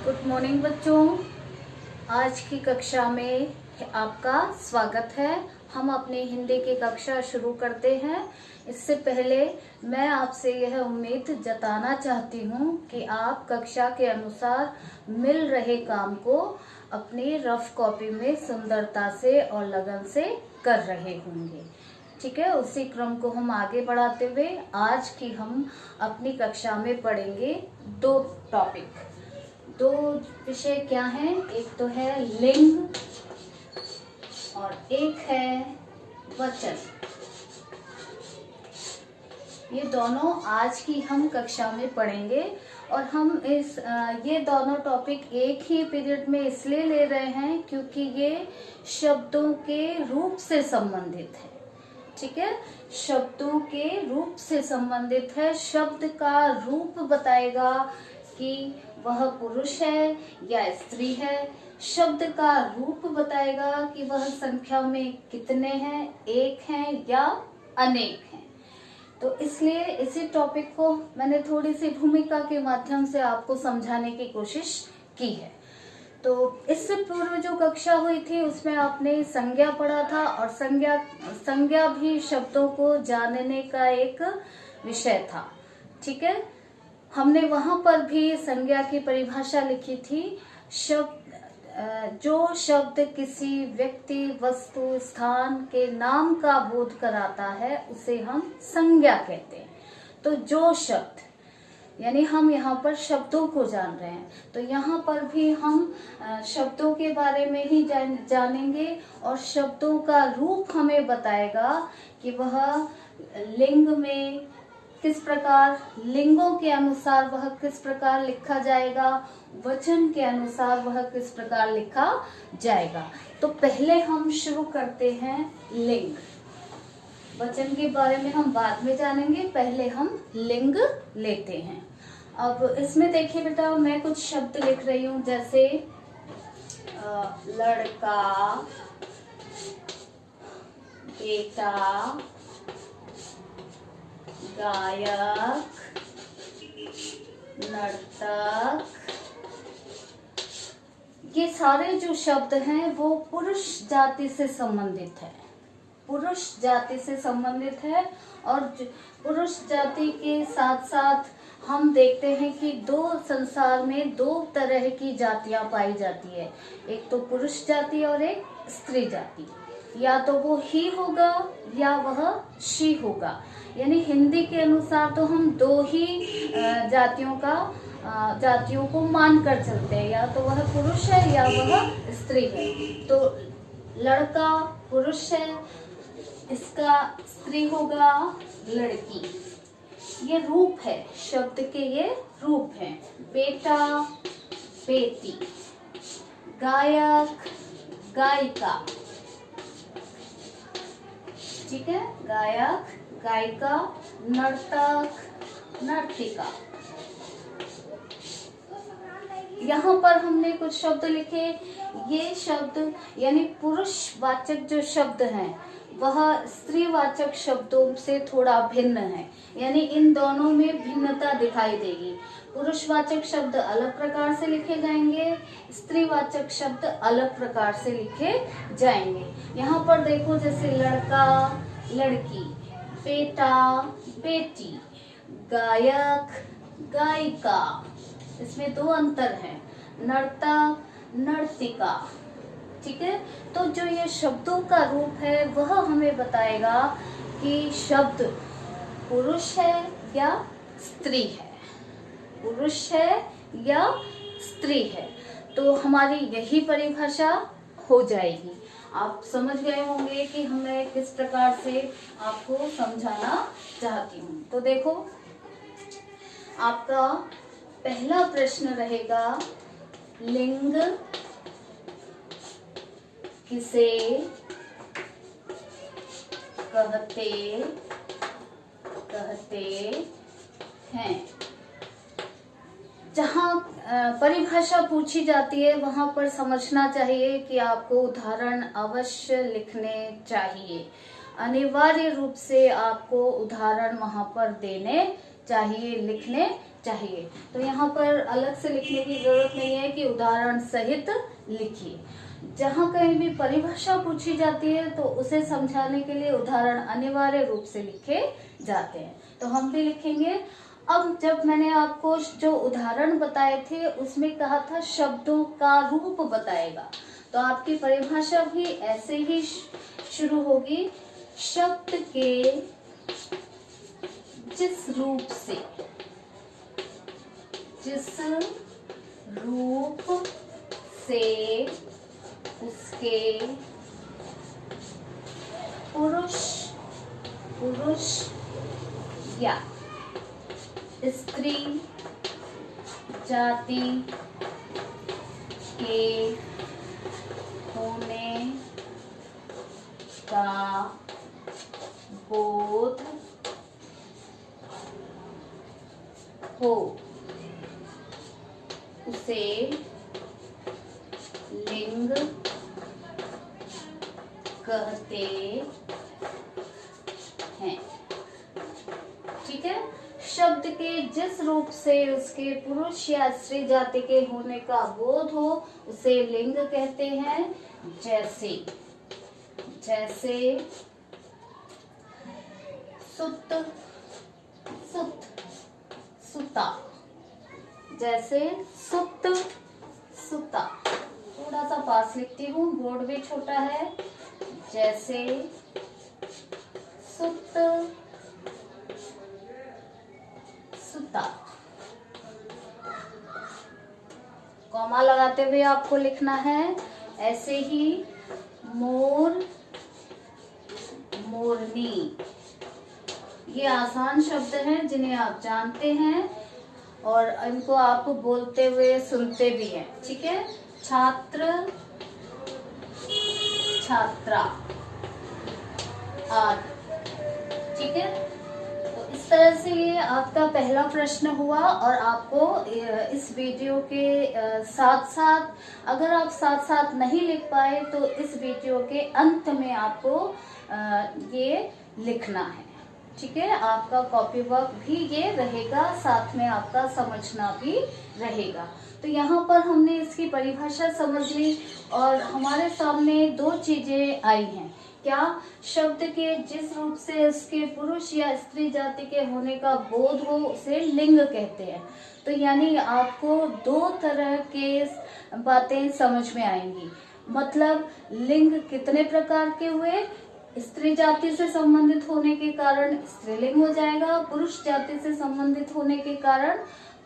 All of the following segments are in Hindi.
गुड मॉर्निंग बच्चों। आज की कक्षा में आपका स्वागत है। हम अपनी हिंदी की कक्षा शुरू करते हैं। इससे पहले मैं आपसे यह उम्मीद जताना चाहती हूँ कि आप कक्षा के अनुसार मिल रहे काम को अपनी रफ कॉपी में सुंदरता से और लगन से कर रहे होंगे। ठीक है, उसी क्रम को हम आगे बढ़ाते हुए आज की हम अपनी कक्षा में पढ़ेंगे दो टॉपिक। दो विषय क्या हैं? एक तो है लिंग और एक है वचन। ये दोनों आज की हम कक्षा में पढ़ेंगे और हम ये दोनों टॉपिक एक ही पीरियड में इसलिए ले रहे हैं क्योंकि ये शब्दों के रूप से संबंधित है। ठीक है, शब्दों के रूप से संबंधित है। शब्द का रूप बताएगा कि वह पुरुष है या स्त्री है। शब्द का रूप बताएगा कि वह संख्या में कितने हैं, एक हैं या अनेक हैं। तो इसलिए इसी टॉपिक को मैंने थोड़ी सी भूमिका के माध्यम से आपको समझाने की कोशिश की है। तो इससे पूर्व जो कक्षा हुई थी उसमें आपने संज्ञा पढ़ा था और संज्ञा भी शब्दों को जानने का एक विषय था। ठीक है, हमने वहां पर भी संज्ञा की परिभाषा लिखी थी। जो शब्द किसी व्यक्ति, वस्तु, स्थान के नाम का बोध कराता है उसे हम संज्ञा कहते हैं। तो जो शब्द, यानी हम यहाँ पर शब्दों को जान रहे हैं, तो यहाँ पर भी हम शब्दों के बारे में ही जानेंगे और शब्दों का रूप हमें बताएगा कि वह लिंग में किस प्रकार, लिंगों के अनुसार वह किस प्रकार लिखा जाएगा, वचन के अनुसार वह किस प्रकार लिखा जाएगा। तो पहले हम शुरू करते हैं लिंग। वचन के बारे में हम बाद में जानेंगे, पहले हम लिंग लेते हैं। अब इसमें देखिए बेटा, मैं कुछ शब्द लिख रही हूँ जैसे लड़का, बेटा, गायक, नर्तक। ये सारे जो शब्द हैं वो पुरुष जाति से संबंधित है, पुरुष जाति से संबंधित है। और पुरुष जाति के साथ साथ हम देखते हैं कि संसार में दो तरह की जातियां पाई जाती है, एक तो पुरुष जाति और एक स्त्री जाति। या तो वो ही होगा या वह शी होगा। यानी हिंदी के अनुसार तो हम दो ही जातियों को मानकर चलते हैं, या तो वह पुरुष है या वह स्त्री है। तो लड़का पुरुष है, इसका स्त्री होगा लड़की। ये रूप है, शब्द के ये रूप हैं। बेटा, बेटी, गायक, गायिका। ठीक है, गायक, गायिका, नर्तक, नर्तिका। यहाँ पर हमने कुछ शब्द लिखे। ये शब्द यानी पुरुषवाचक जो शब्द हैं वह स्त्रीवाचक शब्दों से थोड़ा भिन्न है, यानी इन दोनों में भिन्नता दिखाई देगी। पुरुषवाचक शब्द अलग प्रकार से लिखे जाएंगे, स्त्रीवाचक शब्द अलग प्रकार से लिखे जाएंगे। यहाँ पर देखो, जैसे लड़का, लड़की, बेटा, बेटी, गायक, गायिका, इसमें दो अंतर हैं, नर्तक, नर्तिका। ठीक है, तो जो ये शब्दों का रूप है वह हमें बताएगा कि शब्द पुरुष है या स्त्री है, पुरुष है या स्त्री है। तो हमारी यही परिभाषा हो जाएगी। आप समझ गए होंगे कि हमें किस प्रकार से आपको समझाना चाहती हूँ। तो देखो, आपका पहला प्रश्न रहेगा, लिंग किसे कहते हैं। जहाँ परिभाषा पूछी जाती है वहां पर समझना चाहिए कि आपको उदाहरण अवश्य लिखने चाहिए। अनिवार्य रूप से आपको उदाहरण वहां पर देने चाहिए, लिखने चाहिए। तो यहाँ पर अलग से लिखने की जरूरत नहीं है कि उदाहरण सहित लिखिए। जहाँ कहीं भी परिभाषा पूछी जाती है तो उसे समझाने के लिए उदाहरण अनिवार्य रूप से लिखे जाते हैं। तो हम भी लिखेंगे। अब जब मैंने आपको जो उदाहरण बताए थे उसमें कहा था शब्दों का रूप बताएगा, तो आपकी परिभाषा भी ऐसे ही शुरू होगी। शब्द के जिस रूप से उसके पुरुष या स्त्री जाति के होने का बोध हो उसे लिंग कहते हैं। ठीक है, शब्द के जिस रूप से उसके पुरुष या स्त्री जाति के होने का बोध हो उसे लिंग कहते हैं। जैसे सुत, सुता, जैसे सुत, सुता। थोड़ा सा पास लिखती हूँ, बोर्ड भी छोटा है। जैसे सुत, सुता। कॉमा लगाते हुए आपको लिखना है। ऐसे ही मोर, मोरनी। ये आसान शब्द हैं जिन्हें आप जानते हैं और इनको आप बोलते हुए सुनते भी हैं। ठीक है, छात्र, छात्रा आदि। ठीक है, तो इस तरह से ये आपका पहला प्रश्न हुआ। और आपको इस वीडियो के साथ साथ, अगर आप साथ साथ नहीं लिख पाए तो इस वीडियो के अंत में आपको ये लिखना है। ठीक है, आपका कॉपी वर्क भी ये रहेगा, साथ में आपका समझना भी रहेगा। तो यहाँ पर हमने इसकी परिभाषा समझ ली और हमारे सामने दो चीजें आई हैं। क्या? शब्द के जिस रूप से उसके पुरुष या स्त्री जाति के होने का बोध हो उसे लिंग कहते हैं। तो यानी आपको दो तरह के बातें समझ में आएंगी। मतलब लिंग कितने प्रकार के हुए? स्त्री जाति से संबंधित होने के कारण स्त्रीलिंग हो जाएगा, पुरुष जाति से संबंधित होने के कारण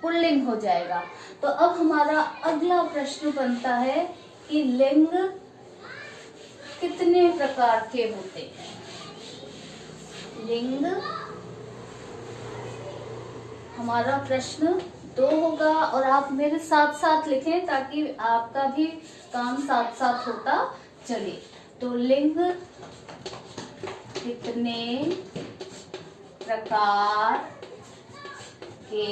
पुल्लिंग हो जाएगा। तो अब हमारा अगला प्रश्न बनता है कि लिंग कितने प्रकार के होते हैं? लिंग, हमारा प्रश्न 2 होगा और आप मेरे साथ साथ लिखें ताकि आपका भी काम साथ साथ होता चले। तो लिंग कितने प्रकार के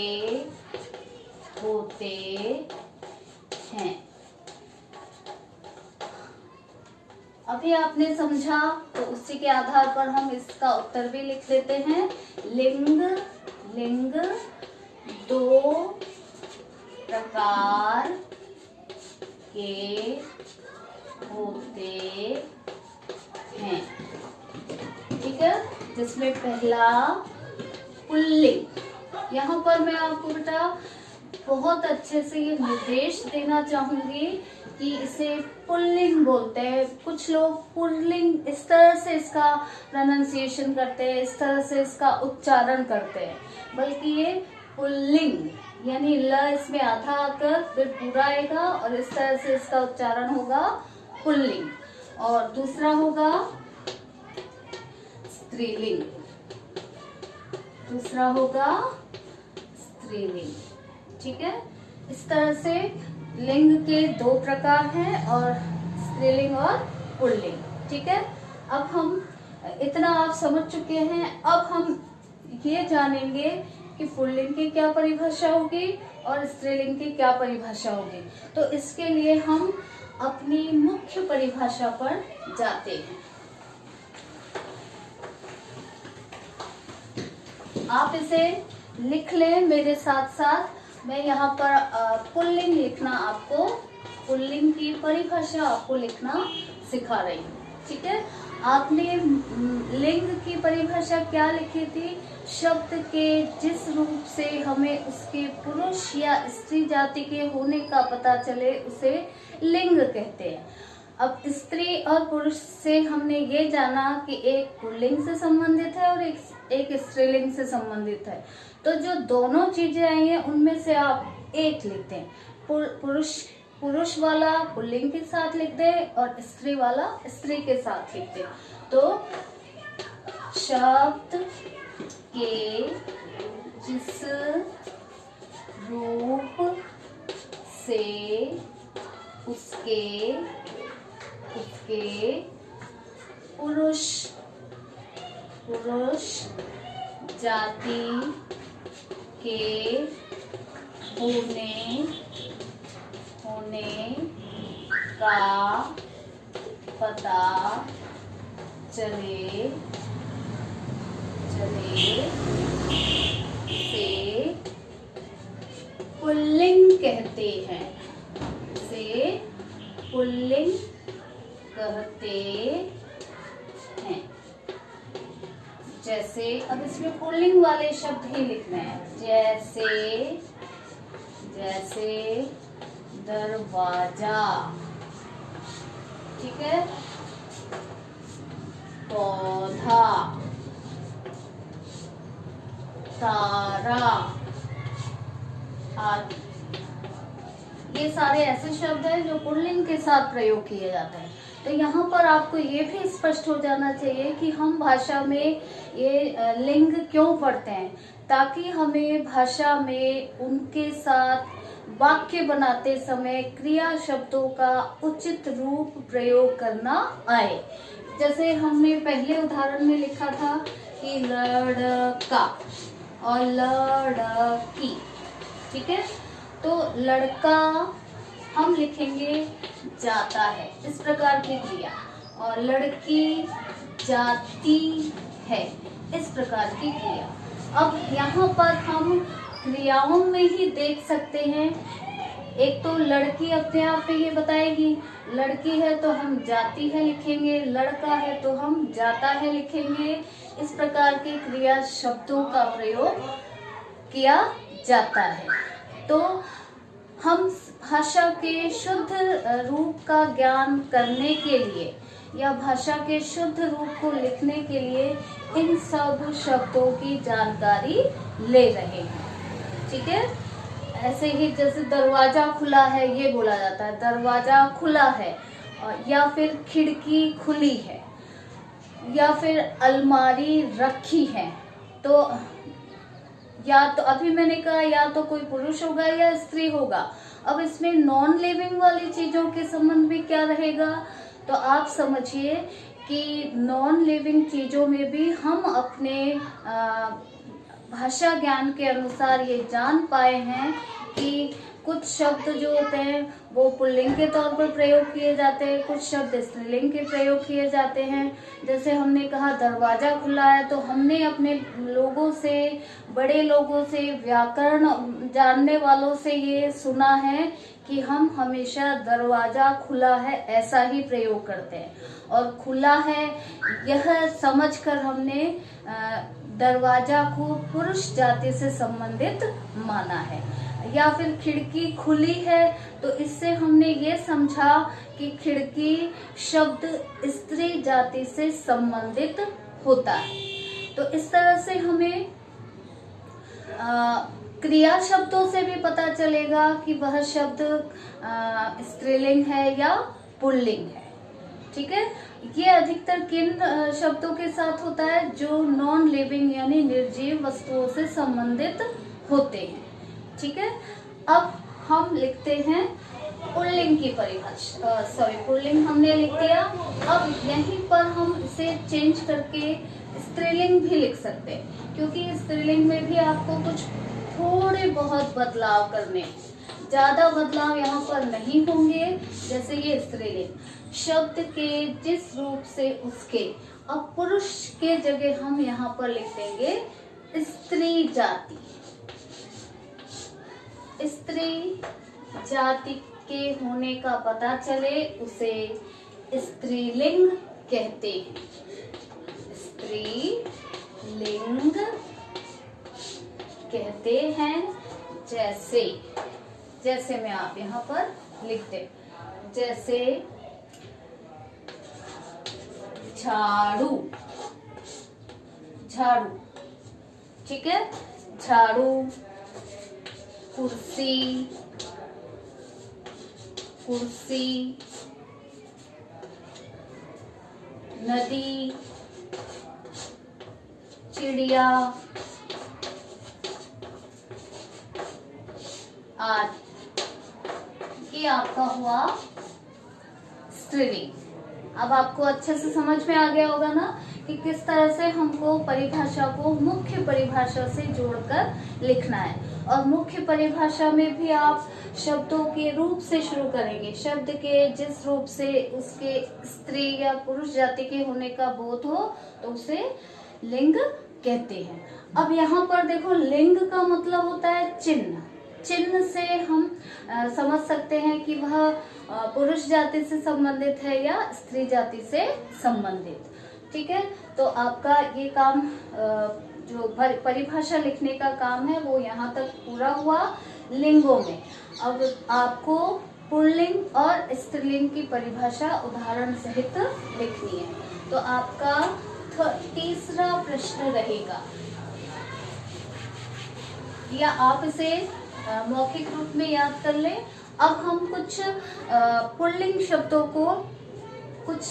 होते हैं? अभी आपने समझा तो उसी के आधार पर हम इसका उत्तर भी लिख लेते हैं। लिंग 2 प्रकार के होते हैं। ठीक है, जिसमें पहला पुल्लिंग। यहाँ पर मैं आपको बेटा बहुत अच्छे से ये निर्देश देना चाहूंगी कि इसे पुल्लिंग बोलते हैं। कुछ लोग पुल्लिंग इस तरह से इसका प्रोनाउंसिएशन करते हैं, इस तरह से इसका उच्चारण करते हैं, बल्कि ये पुल्लिंग यानी ल इसमें आधा आकर फिर पूरा आएगा और इस तरह से इसका उच्चारण होगा पुल्लिंग। और दूसरा होगा स्त्रीलिंग, दूसरा होगा स्त्रीलिंग। ठीक है, इस तरह से लिंग के 2 प्रकार हैं और स्त्रीलिंग और पुल्लिंग। ठीक है, अब हम इतना आप समझ चुके हैं। अब हम ये जानेंगे कि पुल्लिंग की क्या परिभाषा होगी और स्त्रीलिंग की क्या परिभाषा होगी। तो इसके लिए हम अपनी मुख्य परिभाषा पर जाते हैं। आप इसे लिख लें मेरे साथ साथ। मैं यहाँ पर पुल्लिंग लिखना आपको, पुल्लिंग की परिभाषा आपको लिखना सिखा रही हूँ। ठीक है, आपने लिंग की परिभाषा क्या लिखी थी? शब्द के जिस रूप से हमें उसके पुरुष या स्त्री जाति के होने का पता चले उसे लिंग कहते हैं। अब स्त्री और पुरुष से हमने ये जाना कि एक पुल्लिंग से संबंधित है और एक स्त्रीलिंग से संबंधित है। तो जो दोनों चीजें आई हैं उनमें से आप एक लिखते हैं। पुरुष वाला पुल्लिंग के साथ लिख दें और स्त्री वाला स्त्री के साथ लिख दें। तो शब्द के जिस रूप से उसके पुरुष जाति के होने का पता चले से पुल्लिंग कहते हैं, से पुल्लिंग कहते हैं। जैसे अब इसमें पुल्लिंग वाले शब्द ही लिखने हैं। जैसे दरवाजा, ठीक है, पौधा, तारा आदि। ये सारे ऐसे शब्द हैं जो पुल्लिंग के साथ प्रयोग किए जाते हैं। तो यहाँ पर आपको ये भी स्पष्ट हो जाना चाहिए कि हम भाषा में ये लिंग क्यों पढ़ते हैं, ताकि हमें भाषा में उनके साथ वाक्य बनाते समय क्रिया शब्दों का उचित रूप प्रयोग करना आए। जैसे हमने पहले उदाहरण में लिखा था कि लड़का और लड़की, ठीक है, तो लड़का हम लिखेंगे जाता है, इस प्रकार की क्रिया, और लड़की जाती है, इस प्रकार की क्रिया। अब यहाँ पर हम क्रियाओं में ही देख सकते हैं, एक तो लड़की अपने आप में ये बताएगी, लड़की है तो हम जाती है लिखेंगे, लड़का है तो हम जाता है लिखेंगे। इस प्रकार के क्रिया शब्दों का प्रयोग किया जाता है। तो हम भाषा के शुद्ध रूप का ज्ञान करने के लिए या भाषा के शुद्ध रूप को लिखने के लिए इन सब शब्दों की जानकारी ले रहे हैं। ठीक है, ऐसे ही जैसे दरवाजा खुला है ये बोला जाता है, दरवाजा खुला है, या फिर खिड़की खुली है, या फिर अलमारी रखी है। तो या तो अभी मैंने कहा या तो कोई पुरुष होगा या स्त्री होगा। अब इसमें नॉन लिविंग वाली चीजों के संबंध में क्या रहेगा, तो आप समझिए कि नॉन लिविंग चीजों में भी हम अपने भाषा ज्ञान के अनुसार ये जान पाए हैं कि कुछ शब्द जो होते हैं वो पुल्लिंग के तौर पर प्रयोग किए जाते हैं, कुछ शब्द स्त्रीलिंग के प्रयोग किए जाते हैं। जैसे हमने कहा दरवाजा खुला है, तो हमने अपने लोगों से, बड़े लोगों से, व्याकरण जानने वालों से ये सुना है कि हम हमेशा दरवाजा खुला है ऐसा ही प्रयोग करते हैं, और खुला है यह समझकर हमने दरवाजा को पुरुष जाति से संबंधित माना है। या फिर खिड़की खुली है, तो इससे हमने ये समझा कि खिड़की शब्द स्त्री जाति से संबंधित होता है। तो इस तरह से हमें क्रिया शब्दों से भी पता चलेगा कि वह शब्द स्त्रीलिंग है या पुल्लिंग है। ठीक है, ये अधिकतर किन शब्दों के साथ होता है, जो नॉन लिविंग यानी निर्जीव वस्तुओं से संबंधित होते हैं। ठीक है, अब हम लिखते हैं पुल्लिंग की परिभाषा। पुल्लिंग हमने लिख दिया। अब यहीं पर हम इसे चेंज करके स्त्रीलिंग भी लिख सकते हैं, क्योंकि स्त्रीलिंग में भी आपको कुछ थोड़े बहुत बदलाव करने, ज्यादा बदलाव यहाँ पर नहीं होंगे। जैसे ये स्त्रीलिंग शब्द के जिस रूप से उसके, अब पुरुष के जगह हम यहाँ पर लिख देंगे स्त्री जाति। स्त्री जाति के होने का पता चले उसे स्त्रीलिंग कहते हैं। स्त्रीलिंग कहते हैं। जैसे में आप यहाँ पर लिखते, जैसे झाड़ू, ठीक है, झाड़ू, कुर्सी, नदी, चिड़िया आदि। ये आपका हुआ स्त्रीलिंग। अब आपको अच्छे से समझ में आ गया होगा ना कि किस तरह से हमको परिभाषा को मुख्य परिभाषा से जोड़कर लिखना है। और मुख्य परिभाषा में भी आप शब्दों के रूप से शुरू करेंगे। शब्द के जिस रूप से उसके स्त्री या पुरुष जाति के होने का बोध हो तो उसे लिंग कहते हैं। अब यहाँ पर देखो, लिंग का मतलब होता है चिन्ह। चिन्ह से हम समझ सकते हैं कि वह पुरुष जाति से संबंधित है या स्त्री जाति से संबंधित। ठीक है, तो आपका ये काम जो परिभाषा लिखने का काम है वो यहाँ तक पूरा हुआ लिंगों में। अब आपको पुल्लिंग और स्त्रीलिंग की परिभाषा उदाहरण सहित लिखनी है। तो आपका तीसरा प्रश्न रहेगा, या आप इसे मौखिक रूप में याद कर लें। अब हम कुछ पुल्लिंग शब्दों को, कुछ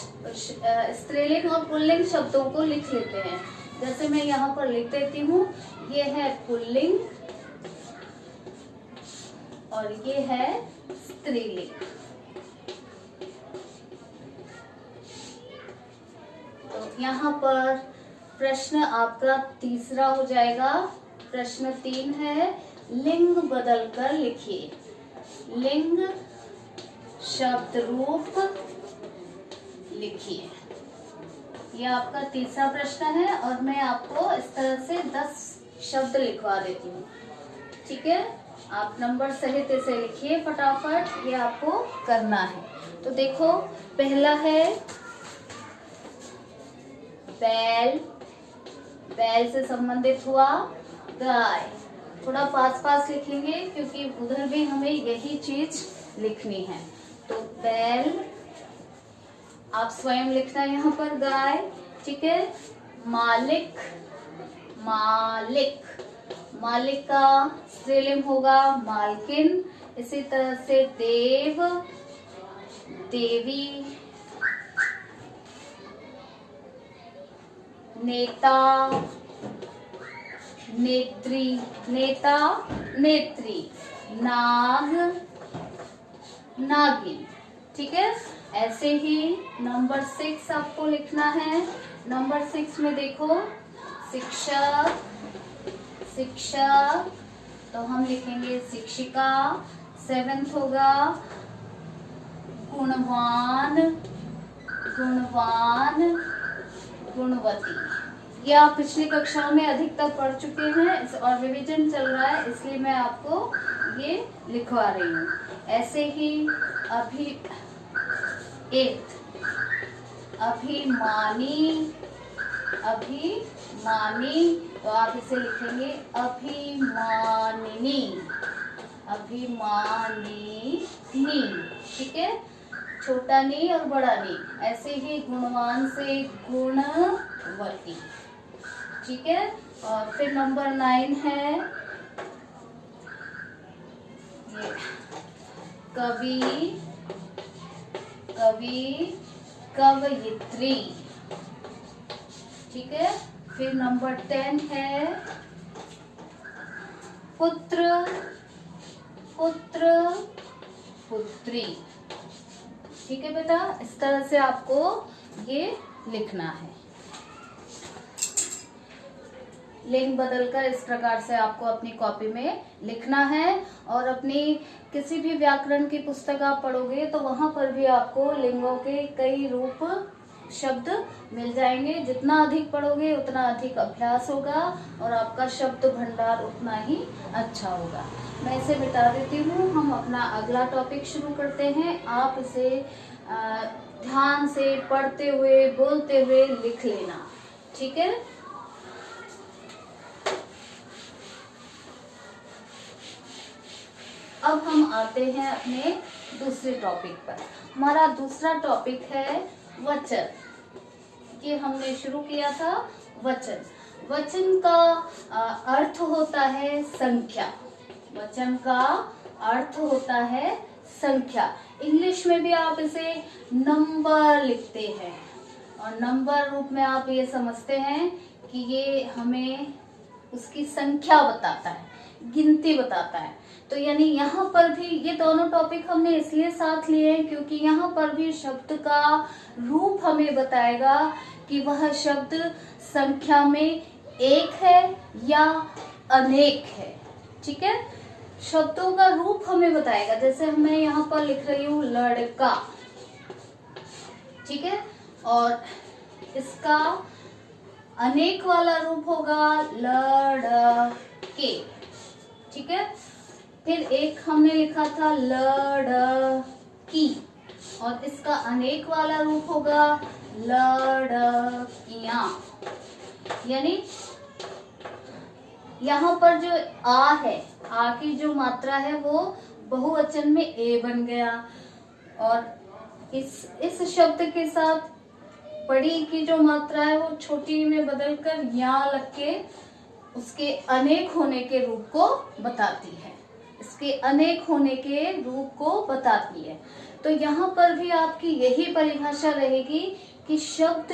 स्त्रीलिंग और पुल्लिंग शब्दों को लिख लेते हैं। जैसे मैं यहाँ पर लिख देती हूँ, ये है पुल्लिंग और ये है स्त्रीलिंग। तो यहाँ पर प्रश्न आपका तीसरा हो जाएगा। प्रश्न 3 है, लिंग बदलकर लिखिए। लिंग शब्द रूप लिखिए। यह आपका तीसरा प्रश्न है और मैं आपको इस तरह से 10 शब्द लिखवा देती हूँ। ठीक है, आप नंबर सहित इसे लिखिए फटाफट, ये आपको करना है। तो देखो, पहला है बैल, बैल से संबंधित हुआ गाय। थोड़ा पास लिखेंगे क्योंकि उधर भी हमें यही चीज लिखनी है। तो बैल, आप स्वयं लिखना है यहाँ पर गाय। ठीक है, मालिक, मालिक का स्त्रीलिंग होगा मालकिन। इसी तरह से देव, देवी, नेता, नेत्री, नाग, नागिन। ठीक है, ऐसे ही नंबर 6 आपको लिखना है। नंबर 6 में देखो, शिक्षक, तो हम लिखेंगे शिक्षिका। 7th होगा गुणवान, गुणवती। ये आप पिछली कक्षाओं में अधिकतर पढ़ चुके हैं और रिवीजन चल रहा है, इसलिए मैं आपको ये लिखवा रही हूँ। ऐसे ही अभिमानी, तो आप इसे लिखेंगे अभिमानिनी। ठीक है, छोटा नी और बड़ा नी। ऐसे ही गुणवान से गुणवती। ठीक है, और फिर नंबर 9 है ये कवयित्री। ठीक है, फिर नंबर 10 है पुत्र, पुत्री। ठीक है बेटा, इस तरह से आपको ये लिखना है। लिंग बदलकर इस प्रकार से आपको अपनी कॉपी में लिखना है। और अपनी किसी भी व्याकरण की पुस्तक आप पढ़ोगे तो वहां पर भी आपको लिंगों के कई रूप शब्द मिल जाएंगे। जितना अधिक पढ़ोगे उतना अधिक अभ्यास होगा और आपका शब्द भंडार उतना ही अच्छा होगा। मैं इसे मिटा देती हूँ। हम अपना अगला टॉपिक शुरू करते हैं। आप इसे ध्यान से पढ़ते हुए, बोलते हुए लिख लेना, ठीक है। अब हम आते हैं अपने दूसरे टॉपिक पर। हमारा दूसरा टॉपिक है वचन। ये हमने शुरू किया था वचन। वचन का अर्थ होता है संख्या। वचन का अर्थ होता है संख्या। इंग्लिश में भी आप इसे नंबर लिखते हैं और नंबर रूप में आप ये समझते हैं कि ये हमें उसकी संख्या बताता है, गिनती बताता है। तो यानी यहाँ पर भी ये दोनों टॉपिक हमने इसलिए साथ लिए हैं क्योंकि यहाँ पर भी शब्द का रूप हमें बताएगा कि वह शब्द संख्या में एक है या अनेक है, ठीक है। शब्दों का रूप हमें बताएगा। जैसे मैं यहाँ पर लिख रही हूँ लड़का, ठीक है, और इसका अनेक वाला रूप होगा लड़के, ठीक है। फिर एक हमने लिखा था लड़की और इसका अनेक वाला रूप होगा लड़कियां। यानी यहाँ पर जो आ है, आ की जो मात्रा है वो बहुवचन में ए बन गया और इस शब्द के साथ बड़ी की जो मात्रा है वो छोटी में बदलकर या लग के उसके अनेक होने के रूप को बताती है। इसके अनेक होने के रूप को बताती है। तो यहाँ पर भी आपकी यही परिभाषा रहेगी कि शब्द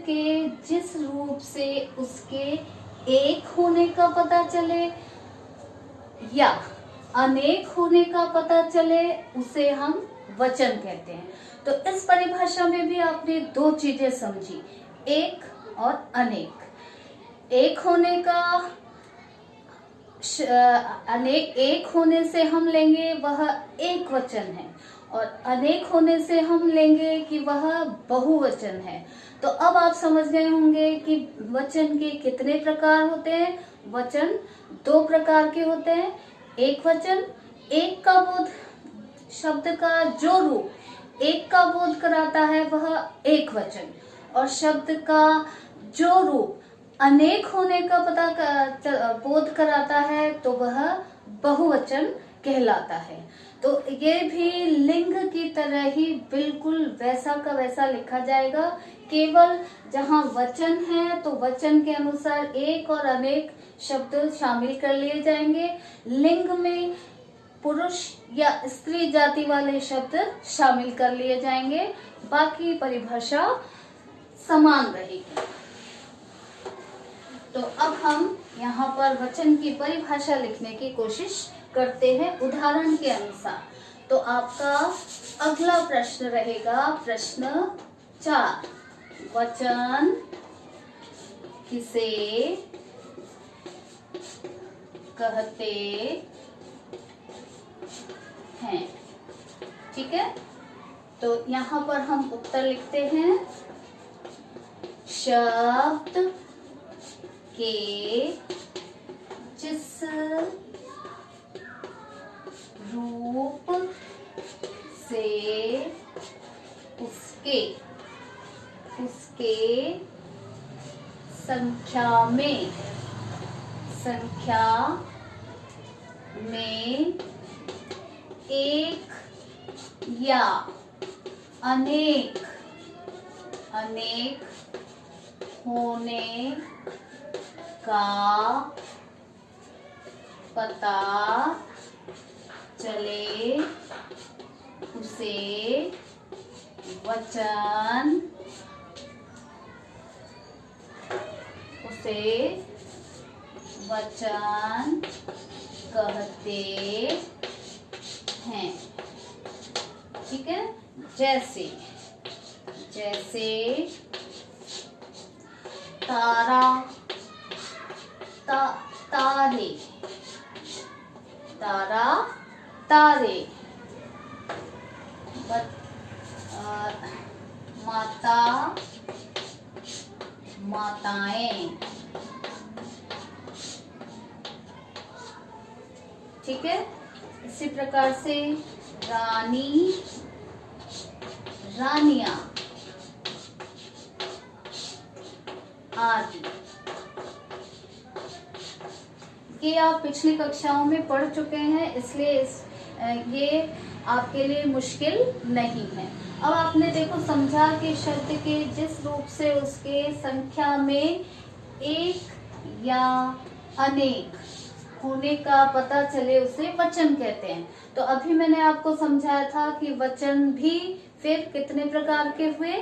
के जिस रूप से उसके एक होने का पता चले या अनेक होने का पता चले उसे हम वचन कहते हैं। तो इस परिभाषा में भी आपने दो चीजें समझी, एक और अनेक। एक होने का अनेक, एक होने से हम लेंगे वह एक वचन है और अनेक होने से हम लेंगे कि वह बहुवचन है। तो अब आप समझ गए होंगे कि वचन के कितने प्रकार होते हैं। वचन दो प्रकार के होते हैं। एक वचन, एक का बोध, शब्द का जो रूप एक का बोध कराता है वह एक वचन, और शब्द का जो रूप अनेक होने का बोध कराता है तो वह बहुवचन कहलाता है। तो ये भी लिंग की तरह ही बिल्कुल वैसा का वैसा लिखा जाएगा। केवल जहाँ वचन है तो वचन के अनुसार एक और अनेक शब्द शामिल कर लिए जाएंगे। लिंग में पुरुष या स्त्री जाति वाले शब्द शामिल कर लिए जाएंगे। बाकी परिभाषा समान रहेगी। तो अब हम यहाँ पर वचन की परिभाषा लिखने की कोशिश करते हैं उदाहरण के अनुसार। तो आपका अगला प्रश्न रहेगा प्रश्न 4, वचन किसे कहते हैं, ठीक है। तो यहाँ पर हम उत्तर लिखते हैं, शब्द के जिस रूप से उसके संख्या में एक या अनेक होने का पता चले उसे वचन कहते हैं, ठीक है। जैसे तारा, तारे, माता, माताएं, ठीक है। इसी प्रकार से रानी, रानियां आदि, ये आप पिछली कक्षाओं में पढ़ चुके हैं, इसलिए ये आपके लिए मुश्किल नहीं है। अब आपने देखो समझा कि शब्द के जिस रूप से उसके संख्या में एक या अनेक होने का पता चले उसे वचन कहते हैं। तो अभी मैंने आपको समझाया था कि वचन भी फिर कितने प्रकार के हुए,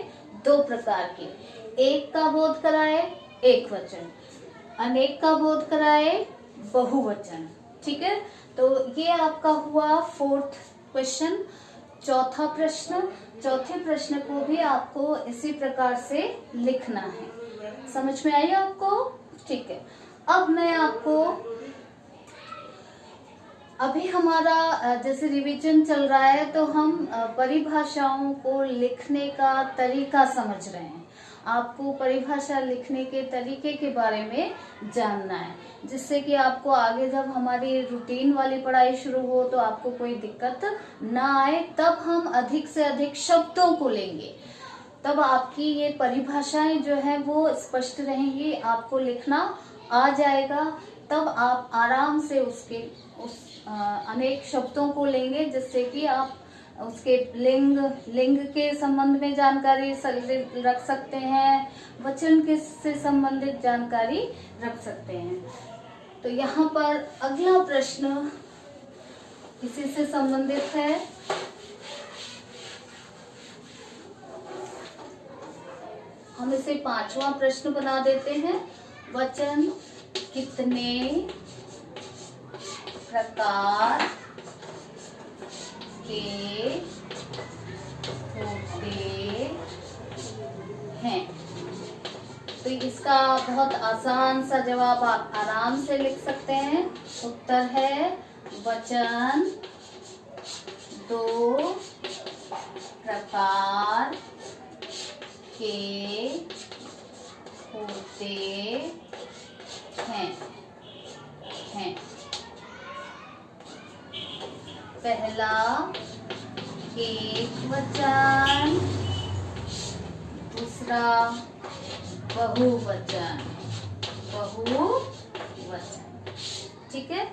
2 प्रकार के। एक का बोध कराए एक वचन, अनेक का बोध कराए बहुवचन, ठीक है। तो ये आपका हुआ 4th क्वेश्चन, चौथा प्रश्न। चौथे प्रश्न को भी आपको इसी प्रकार से लिखना है। समझ में आई आपको? ठीक है। अब मैं आपको, अभी हमारा जैसे रिवीजन चल रहा है तो हम परिभाषाओं को लिखने का तरीका समझ रहे हैं। आपको परिभाषा लिखने के तरीके के बारे में जानना है, जिससे कि आपको आगे जब हमारी रूटीन वाली पढ़ाई शुरू हो तो आपको कोई दिक्कत ना आए। तब हम अधिक से अधिक शब्दों को लेंगे, तब आपकी ये परिभाषाएं जो है वो स्पष्ट रहेंगी, आपको लिखना आ जाएगा। तब आप आराम से उस अनेक शब्दों को लेंगे, जिससे कि आप उसके लिंग के संबंध में जानकारी रख सकते हैं, वचन के से संबंधित जानकारी रख सकते हैं। तो यहाँ पर अगला प्रश्न इसी से संबंधित है। हम इसे 5वां प्रश्न बना देते हैं। वचन कितने प्रकार के होते हैं? तो इसका बहुत आसान सा जवाब आप आराम से लिख सकते हैं। उत्तर है वचन 2 प्रकार के होते हैं। पहला एक वचन, दूसरा बहुवचन। ठीक है।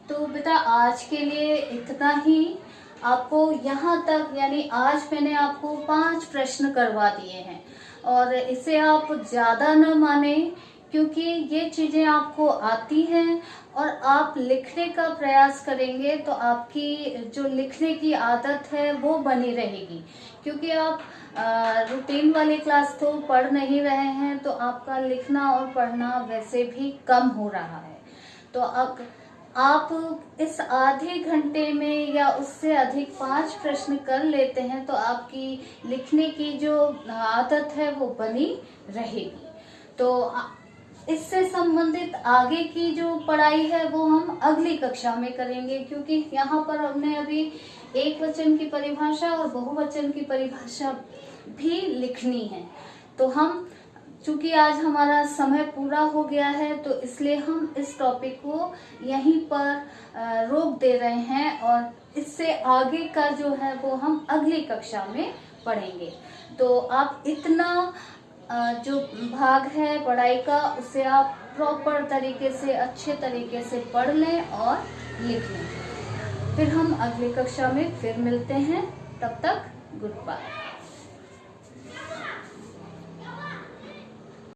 तो बेटा आज के लिए इतना ही। आपको यहाँ तक, यानी आज मैंने आपको 5 प्रश्न करवा दिए हैं, और इसे आप ज्यादा न माने, क्योंकि ये चीजें आपको आती हैं और आप लिखने का प्रयास करेंगे तो आपकी जो लिखने की आदत है वो बनी रहेगी। क्योंकि आप रूटीन वाली क्लास तो पढ़ नहीं रहे हैं, तो आपका लिखना और पढ़ना वैसे भी कम हो रहा है। तो अब आप इस आधे घंटे में या उससे अधिक 5 प्रश्न कर लेते हैं तो आपकी लिखने की जो आदत है वो बनी रहेगी। तो इससे संबंधित आगे की जो पढ़ाई है वो हम अगली कक्षा में करेंगे, क्योंकि यहाँ पर हमने अभी एक वचन की परिभाषा और बहुवचन की परिभाषा भी लिखनी है। तो हम, चूंकि आज हमारा समय पूरा हो गया है, तो इसलिए हम इस टॉपिक को यहीं पर रोक दे रहे हैं, और इससे आगे का जो है वो हम अगली कक्षा में पढ़ेंगे। तो आप इतना जो भाग है पढ़ाई का, उसे आप प्रॉपर तरीके से, अच्छे तरीके से पढ़ लें और लिख लें। फिर हम अगली कक्षा में फिर मिलते हैं। तब तक गुड बाय।